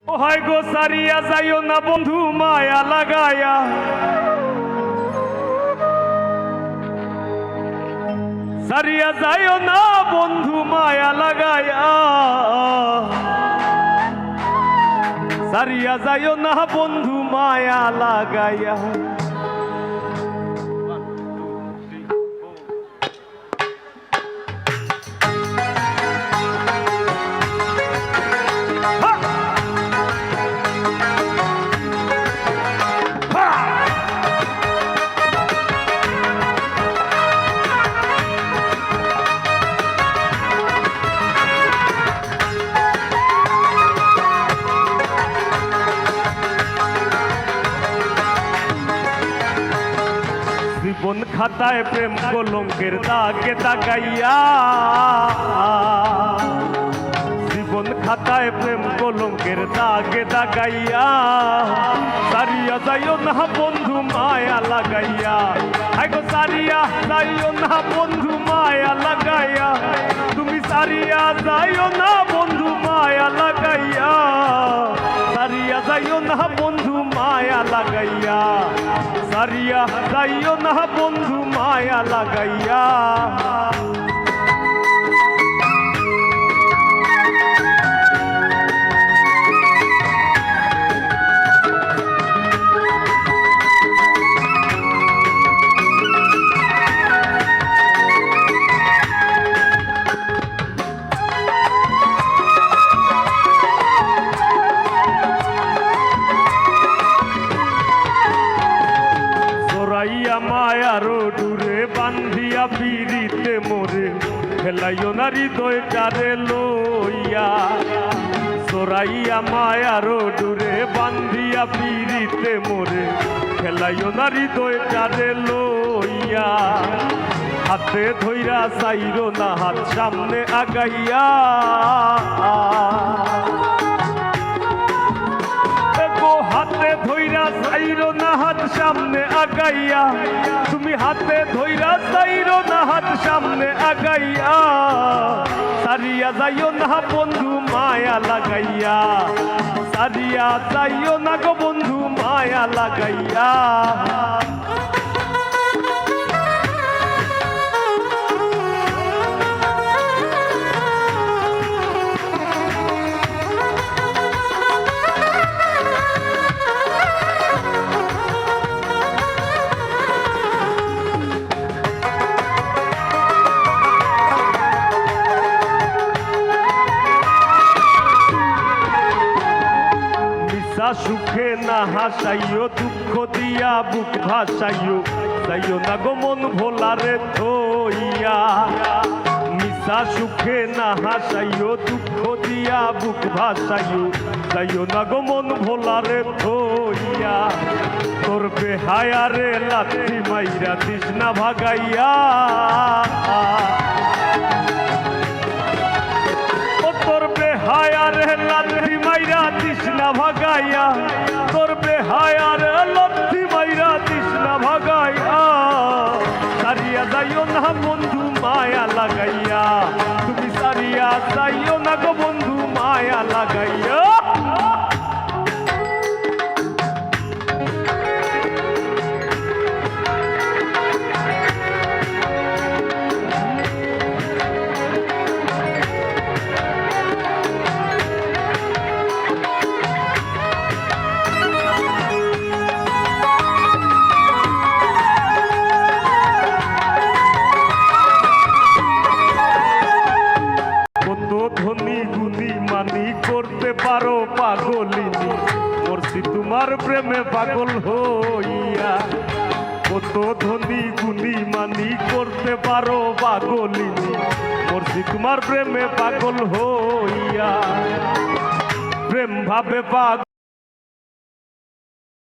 হয় গো সারিয়া যাইও না বন্ধু মায়া লাগায়া, সারিয়া যাইও না বন্ধু মায়া লাগায়া, সারিয়া যাইও না বন্ধু মায়া লাগায়া। জীবন খাতায় প্রেম কলঙ্কের দাগে দাগাইয়া, জীবন খাতায় প্রেম কলঙ্কের দাগে দাগাইয়া, সারিয়া যাইও না বন্ধু মায়া লাগাইয়া। গো সারিয়া যাইও না বন্ধু মায়া লাগাইয়া, তুমি সারিয়া যাইও না বন্ধু মায়া লাগাইয়া, সারিয়া যাইও না বন্ধু মায়া লাগাইয়া, সারিয়া যাইও না বন্ধু মায়া লাগাইয়া। মায়ারো ডুরে বান্ধিয়া পিড়িতে মোরে, খেলাইও না হৃদয়টারে লইয়া। সরাইয়া মায়ারো ডুরে বান্ধিয়া পিড়িতে মোরে, খেলাইও না হৃদয়টারে লইয়া। হাতে ধইরা চাইরো না হাত সামনে আগাইয়া, হাতে ধইরা চাইরো না হাত সামনে আগাইয়া, তুমি হাতে ধইরা চাইরো না হাত সামনে আগাইয়া, সারিয়া যাইও না বন্ধু মায়া লাগাইয়া, সারিয়া যাইও না গো বন্ধু মায়া লাগাইয়া। সুখে না হাসাইও, দুঃখ দিয়া বুক ভাসাইও, যাইও না গো মন ভোলারে থইয়া। মিশা সুখে না হাসাইও, দুঃখ দিয়া বুক ভাসাইও, যাইও না গো মন ভোলারে থইয়া। তোর বেহায়ারে লাথি মাইরা দিস না ভাগাইয়া, তোর বেহায়ারে লাথি মাইরা দিস না ভাগাইয়া, তোর বেহায়ারে লাথি মাইরা দিস না ভাগাইয়া। সারিয়া যাইও না বন্ধু মায়া লাগাইয়া, তুমি সারিয়া যাইও না গো বন্ধু মায়া লাগাইয়া। ধনী গুণী মানি করতে পারো পাগলিনী, মরছি তোমার প্রেমে পাগল হইয়া। কত ধনী গুণী মানি করতে পারো পাগলিনী, মরছি তোমার প্রেমে পাগল হইয়া। প্রেম ভাবে পাগল